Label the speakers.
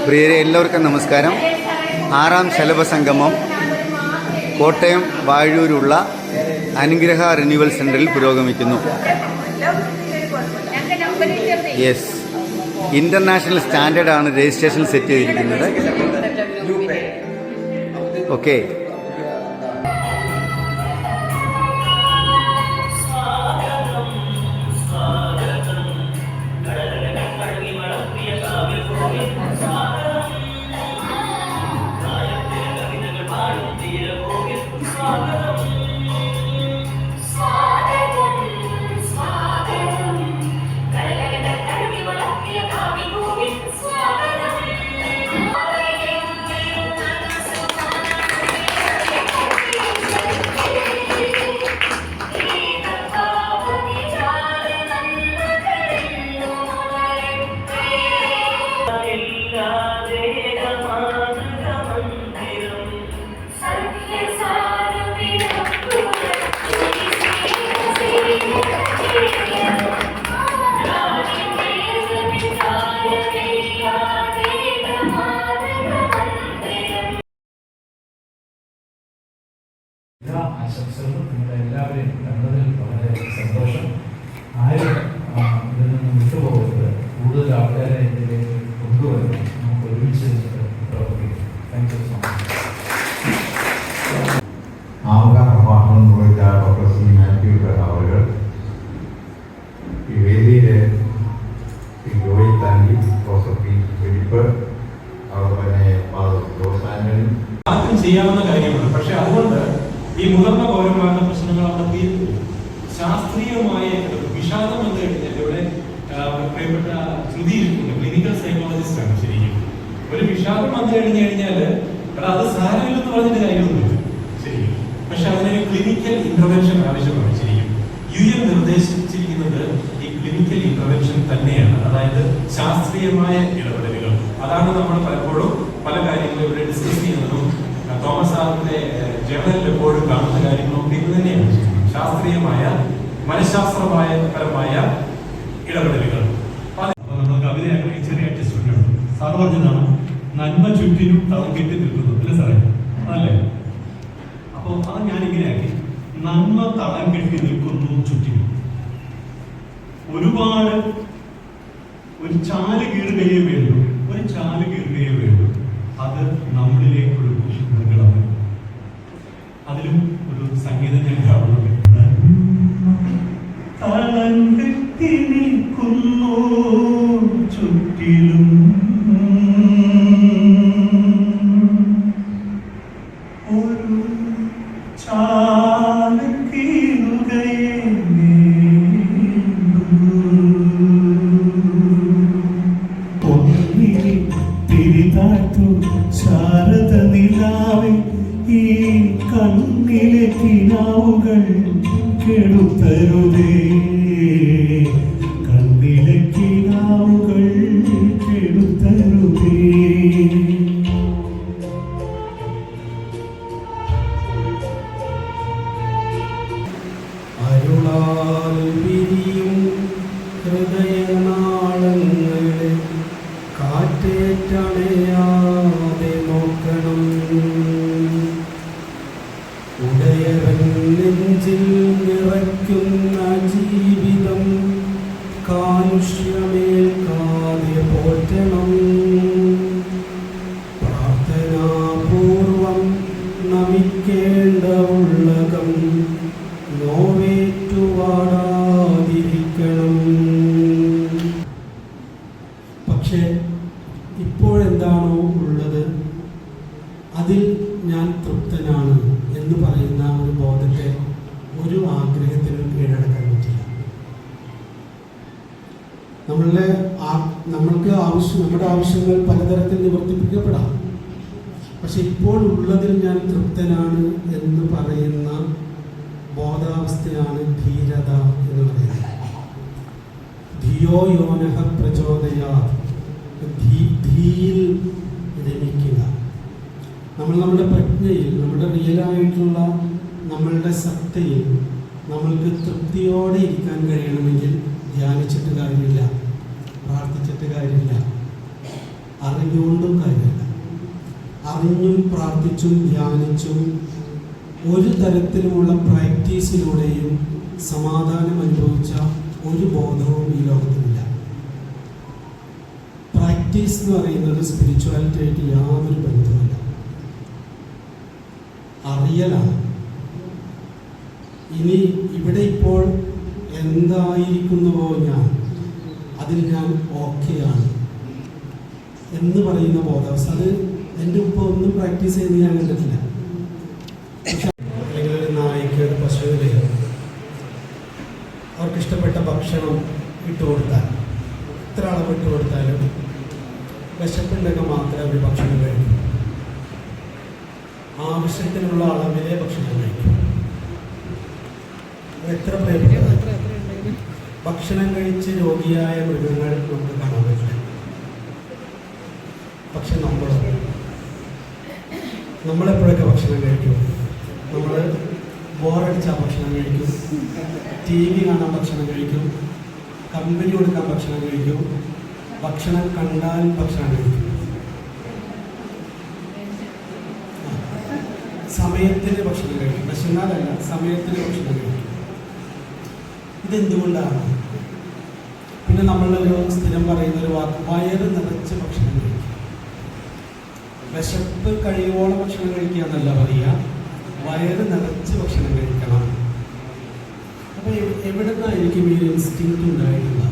Speaker 1: പ്രിയരെ എല്ലാവർക്കും നമസ്കാരം. 6ാം ശലഭ സംഗമം കോട്ടയം വാഴൂരുള്ള അനുഗ്രഹ റിന്യൂവൽ സെന്ററിൽ പുരോഗമിക്കുന്നു. യെസ്, ഇന്റർനാഷണൽ സ്റ്റാൻഡേർഡാണ് രജിസ്ട്രേഷൻ സെറ്റ് ചെയ്തിരിക്കുന്നത്. ഓക്കെ,
Speaker 2: ആശംസകളും നിങ്ങളെ എല്ലാവരെയും കണ്ടതിൽ വളരെ സന്തോഷം. ആരും ഇതിൽ നിന്ന് വിട്ടുപോകരുത്. കൂടുതൽ ആൾക്കാരെ ഇതിലേക്ക് കൊണ്ടുവരണം. നമുക്ക് ഒരുമിച്ച് പ്രവർത്തിക്കും. Thank you so much.
Speaker 3: പ്രഭാഷണം നിർവഹിച്ച ഡോക്ടർ സി മാത്യു അവർ ഈ വേദിയിലെ ജോയി താങ്കി, പ്രൊഫസർ പി വെടിപ്പ്, അതുപോലെ തന്നെ ജോസ് ആന്റണി
Speaker 2: ആർക്കും ചെയ്യാവുന്ന കാര്യമാണ്. പക്ഷെ അതുകൊണ്ട് ഈ മുതിർന്ന പൗരന്മാരുടെ പ്രശ്നങ്ങൾ അവിടെ തീർക്കും. ശാസ്ത്രീയമായ വിഷാദം എന്ന് കഴിഞ്ഞാൽ ഇവിടെ പ്രിയപ്പെട്ട ശ്രുതി ഇരിക്കുന്നു, ക്ലിനിക്കൽ സൈക്കോളജിസ്റ്റ് ആണ്. ശരിക്കും ഒരു വിഷാദം വന്നു കഴിഞ്ഞാൽ അത് സാരമില്ലെന്ന് പറഞ്ഞിട്ട് കാര്യമൊന്നുമില്ല ശരിക്കും. പക്ഷെ അതിനൊരു ക്ലിനിക്കൽ ഇന്റർവെൻഷൻ ആവശ്യമാണ്. ശരിക്കും UN നിർദ്ദേശിച്ചിരിക്കുന്നത് ഈ ക്ലിനിക്കൽ ഇന്റർവെൻഷൻ തന്നെയാണ്, അതായത് ശാസ്ത്രീയമായ ഇടപെടലുകൾ. അതാണ് നമ്മൾ പലപ്പോഴും പല കാര്യങ്ങളും ഇവിടെ ഡിസ്കസ് ചെയ്യുന്നതും തോമസ് സാറിന്റെ ജേർണലിൽ എപ്പോഴും കാണുന്ന കാര്യങ്ങളൊക്കെ ഇത് തന്നെയാണ്. ശാസ്ത്രീയമായ മനഃശാസ്ത്രമായ പരമായ ഇടപെടലുകൾ. അപ്പൊ നമ്മൾ കവിതയാണെങ്കിൽ ചെറിയ അഡ്ജസ്റ്റ്മെന്റ് ഉണ്ട്. സാറ് പറഞ്ഞതാണ് നന്മ ചുറ്റിനും തളം കെട്ടി നിൽക്കുന്നു അല്ലേ സാറേ? അതല്ലേ? അപ്പൊ അത് ഞാനിങ്ങനെയാക്കി, നന്മ തളം കെട്ടി നിൽക്കുന്നു ചുറ്റിനും. ഒരുപാട് ഒരു ചാല് കീറുകയേ വേണ്ടു, ഒരു ചാല് കീറുകയേ വേണ്ടു. അത് നമ്മളിലേക്കുള്ള മൃഗങ്ങളാണ്. അതിലും ഒരു സംഗീതം ഞാൻ കാണുന്നുണ്ട്. തളം കെട്ടി നിൽക്കുന്നു ചുറ്റിലും ഒരു ചാല് കീറുകയേ ശാരദ നിലാവേ, ഈ കണ്ണിലെ കിനാവുകൾ കെടുത്തരുതേ, കണ്ണിലെ കിനാവുകൾ കെടുത്തരുതേ. അരുളാൽ വിരിയും ഹൃദയനാളങ്ങളെ കാറ്റേറ്റണയാതെ നോക്കണം. ഉടയവൻ നെഞ്ചിൽ നിറയ്ക്കുന്ന ജീവിതം കാലുഷ്യമേൽക്കാതെ പോറ്റണം. പ്രാർത്ഥനാപൂർവം നമിക്കേണ്ട ഉള്ളകം നോവേറ്റുവാടാതിരിക്കണം. പക്ഷേ ഇപ്പോഴെന്താണോ ഉള്ളത് അതിൽ ഞാൻ തൃപ്തനാണ് എന്ന് പറയുന്ന ഒരു ബോധത്തെ ഒരു ആഗ്രഹത്തിനും കീഴടക്കാൻ പറ്റില്ല. നമ്മുടെ ആവശ്യങ്ങൾ പലതരത്തിൽ നിവർത്തിപ്പിക്കപ്പെടാം. പക്ഷെ ഇപ്പോൾ ഉള്ളതിൽ ഞാൻ തൃപ്തനാണ് എന്ന് പറയുന്ന ബോധാവസ്ഥയാണ് ധീരത എന്ന് പറയുന്നത്. ധിയോ യോനഃ പ്രചോദയാത്, ധീയിൽ രമിക്കുക. നമ്മുടെ പ്രജ്ഞയിൽ, നമ്മുടെ റിയലായിട്ടുള്ള നമ്മളുടെ സത്തയിൽ നമ്മൾക്ക് തൃപ്തിയോടെ ഇരിക്കാൻ കഴിയണമെങ്കിൽ ധ്യാനിച്ചിട്ട് കാര്യമില്ല, പ്രാർത്ഥിച്ചിട്ട് കാര്യമില്ല,
Speaker 4: അറിഞ്ഞുകൊണ്ടും കാര്യമില്ല. അറിഞ്ഞും പ്രാർത്ഥിച്ചും ധ്യാനിച്ചും ഒരു തരത്തിലുമുള്ള പ്രാക്ടീസിലൂടെയും സമാധാനം അനുഭവിച്ച ഒരു ബോധവും ഈ ലോകത്തിലില്ല. പ്രാക്ടീസ് എന്ന് പറയുന്നത് സ്പിരിച്വാലിറ്റി ആയിട്ട് യാതൊരു ബന്ധവുമില്ല. അറിയലാണ്. ഇനി ഇവിടെ ഇപ്പോൾ എന്തായിരിക്കുന്നുവോ അതിൽ ഞാൻ ഓക്കെയാണ് എന്ന് പറയുന്ന ബോധാവസ്ഥ, അത് എൻ്റെ ഉപ്പ ഒന്നും പ്രാക്ടീസ് ചെയ്ത് ഞാൻ കണ്ടിട്ടില്ല. അല്ലെങ്കിൽ ഒരു നായ്ക്ക്, ഒരു പശുവിന് അവർക്കിഷ്ടപ്പെട്ട ഭക്ഷണം ഇട്ടുകൊടുത്താൽ, എത്ര അളവ് ഇട്ട് കൊടുത്താലും വിശപ്പുണ്ടെങ്കിൽ മാത്രമേ അവർ ഭക്ഷണം കഴിക്കൂ. ആവശ്യത്തിനുള്ള അളവിലെ ഭക്ഷണം കഴിക്കും. എത്ര പ്രിയപ്പെട്ടതാണ്. ഭക്ഷണം കഴിച്ച് രോഗിയായ മൃഗങ്ങൾ നമുക്ക് കാണാൻ പറ്റില്ല. പക്ഷെ നമ്മളെപ്പോഴൊക്കെ ഭക്ഷണം കഴിക്കും? നമ്മൾ ബോറടിച്ചാൽ ഭക്ഷണം കഴിക്കും, TV കാണാൻ ഭക്ഷണം കഴിക്കും, കമ്പനി കൊടുക്കാൻ ഭക്ഷണം കഴിക്കും, ഭക്ഷണം കണ്ടാൽ ഭക്ഷണം കഴിക്കും, സമയത്തിന് ഭക്ഷണം കഴിക്കും. വിശന്നാലല്ല, സമയത്തിന് ഭക്ഷണം കഴിക്കും. ഇതെന്തുകൊണ്ടാണ്? പിന്നെ നമ്മളൊരു സ്ഥിരം പറയുന്നൊരു വാക്ക്, വയറ് നിറച്ച് ഭക്ഷണം കഴിക്കും. വിശപ്പ് കഴിയുവോളം ഭക്ഷണം കഴിക്കുക എന്നല്ല പറയുക, വയറ് നിറച്ച് ഭക്ഷണം കഴിക്കണം. അപ്പോൾ എവിടെ നിന്നായിരിക്കും ഈ ഇൻസ്റ്റിങ്ക്റ്റ് ഉണ്ടായിട്ടുള്ളത്?